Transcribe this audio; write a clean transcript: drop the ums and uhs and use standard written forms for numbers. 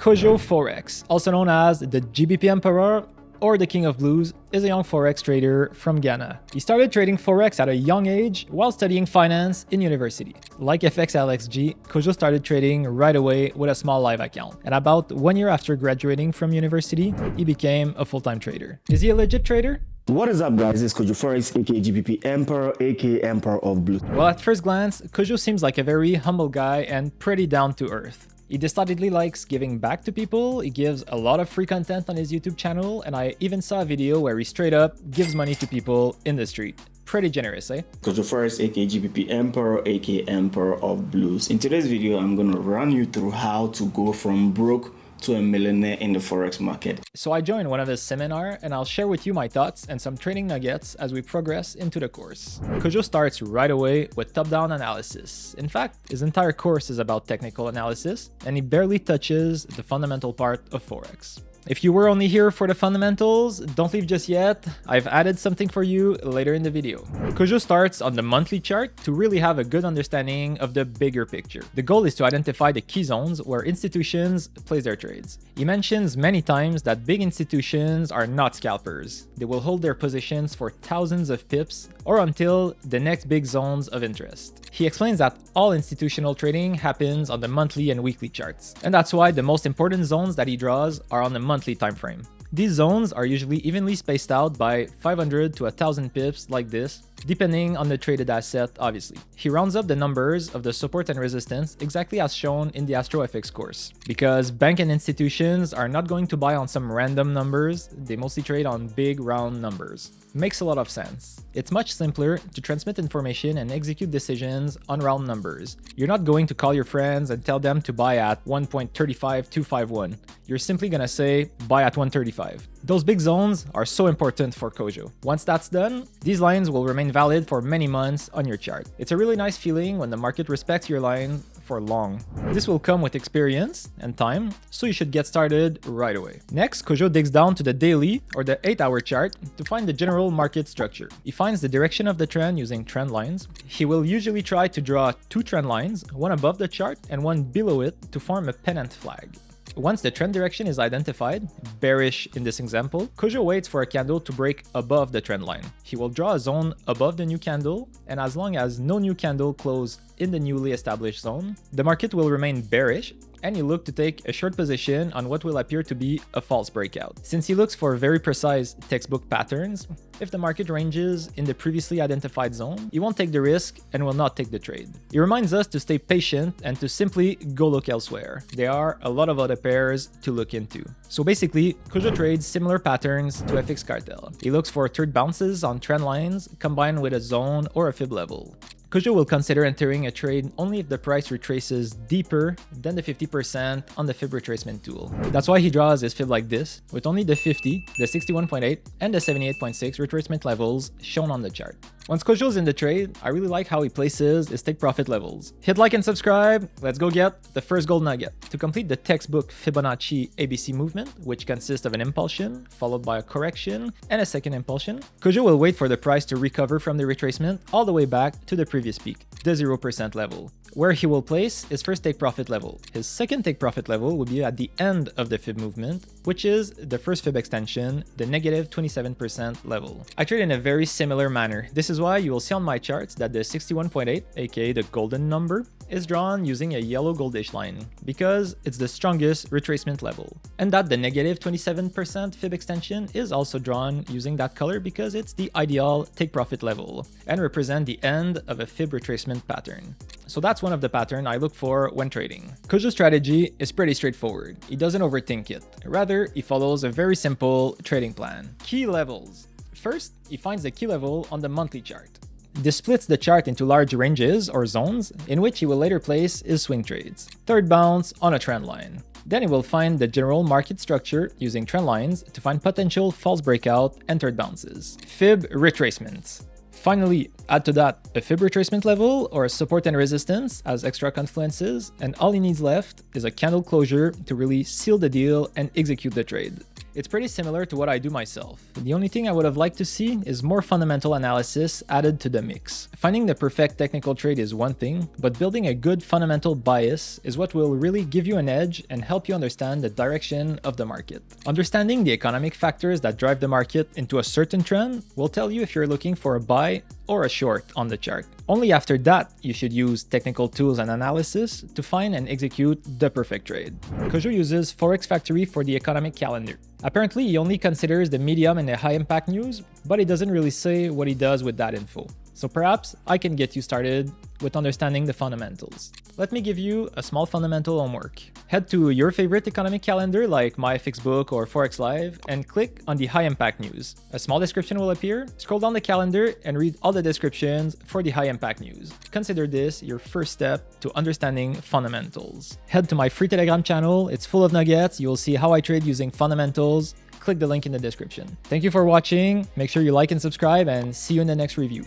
Kojo Forex, also known as the GBP Emperor or the King of Blues, is a young Forex trader from Ghana. He started trading Forex at a young age while studying finance in university. Like FXLXG, Kojo started trading right away with a small live account. And about 1 year after graduating from university, he became a full-time trader. Is he a legit trader? What is up, guys? It's Kojo Forex, aka GBP Emperor, aka Emperor of Blues. Well, at first glance, Kojo seems like a very humble guy and pretty down to earth. He decidedly likes giving back to people, he gives a lot of free content on his YouTube channel, and I even saw a video where he straight up gives money to people in the street. Pretty generous, eh? Kojo Forex, aka GBP Emperor, aka Emperor of Blues. In today's video, I'm gonna run you through how to go from broke to a millionaire in the Forex market. So I joined one of his seminars and I'll share with you my thoughts and some trading nuggets as we progress into the course. Kojo starts right away with top-down analysis. In fact, his entire course is about technical analysis and he barely touches the fundamental part of Forex. If you were only here for the fundamentals, don't leave just yet. I've added something for you later in the video. Kojo starts on the monthly chart to really have a good understanding of the bigger picture. The goal is to identify the key zones where institutions place their trades. He mentions many times that big institutions are not scalpers. They will hold their positions for thousands of pips or until the next big zones of interest. He explains that all institutional trading happens on the monthly and weekly charts, and that's why the most important zones that he draws are on the monthly time frame. These zones are usually evenly spaced out by 500 to 1000 pips like this, depending on the traded asset, obviously. He rounds up the numbers of the support and resistance exactly as shown in the AstroFX course. Because bank and institutions are not going to buy on some random numbers, they mostly trade on big round numbers. Makes a lot of sense. It's much simpler to transmit information and execute decisions on round numbers. You're not going to call your friends and tell them to buy at 1.35251. You're simply gonna say buy at 135. Those big zones are so important for Kojo. Once that's done, these lines will remain valid for many months on your chart. It's a really nice feeling when the market respects your line for long. This will come with experience and time, so you should get started right away. Next, Kojo digs down to the daily or the 8-hour chart to find the general market structure. He finds the direction of the trend using trend lines. He will usually try to draw 2 trend lines, one above the chart and one below it to form a pennant flag. Once the trend direction is identified, bearish in this example, Kojo waits for a candle to break above the trend line. He will draw a zone above the new candle, and as long as no new candle closes in the newly established zone, the market will remain bearish, and you look to take a short position on what will appear to be a false breakout. Since he looks for very precise textbook patterns, if the market ranges in the previously identified zone, he won't take the risk and will not take the trade. He reminds us to stay patient and to simply go look elsewhere. There are a lot of other pairs to look into. So basically, Kojo trades similar patterns to FX Cartel. He looks for third bounces on trend lines combined with a zone or a fib level. Kojo will consider entering a trade only if the price retraces deeper than the 50% on the fib retracement tool. That's why he draws his fib like this, with only the 50, the 61.8, and the 78.6 retracement levels shown on the chart. Once Kojo's in the trade, I really like how he places his take profit levels. Hit like and subscribe, let's go get the first gold nugget. To complete the textbook Fibonacci ABC movement, which consists of an impulsion, followed by a correction, and a second impulsion, Kojo will wait for the price to recover from the retracement all the way back to the previous peak, the 0% level, where he will place his first take profit level. His second take profit level will be at the end of the fib movement, which is the first fib extension, the negative 27% level. I trade in a very similar manner. This is why you will see on my charts that the 61.8, aka the golden number, is drawn using a yellow goldish line, because it's the strongest retracement level. And that the negative 27% fib extension is also drawn using that color because it's the ideal take profit level, and represent the end of a fib retracement pattern. So that's one of the patterns I look for when trading. Kojo's strategy is pretty straightforward. He doesn't overthink it. Rather, he follows a very simple trading plan. Key levels. First, he finds the key level on the monthly chart. This splits the chart into large ranges or zones in which he will later place his swing trades. Third bounce on a trend line. Then he will find the general market structure using trend lines to find potential false breakout and third bounces. Fib retracements. Finally, add to that a fib retracement level or a support and resistance as extra confluences, and all he needs left is a candle closure to really seal the deal and execute the trade. It's pretty similar to what I do myself. The only thing I would have liked to see is more fundamental analysis added to the mix. Finding the perfect technical trade is one thing, but building a good fundamental bias is what will really give you an edge and help you understand the direction of the market. Understanding the economic factors that drive the market into a certain trend will tell you if you're looking for a buy or a short on the chart. Only after that, you should use technical tools and analysis to find and execute the perfect trade. Kojo uses Forex Factory for the economic calendar. Apparently, he only considers the medium and the high impact news, but he doesn't really say what he does with that info. So perhaps I can get you started with understanding the fundamentals. Let me give you a small fundamental homework. Head to your favorite economic calendar like MyFixBook or Forex Live and click on the high impact news. A small description will appear. Scroll down the calendar and read all the descriptions for the high impact news. Consider this your first step to understanding fundamentals. Head to my free Telegram channel. It's full of nuggets. You'll see how I trade using fundamentals. Click the link in the description. Thank you for watching. Make sure you like and subscribe, and see you in the next review.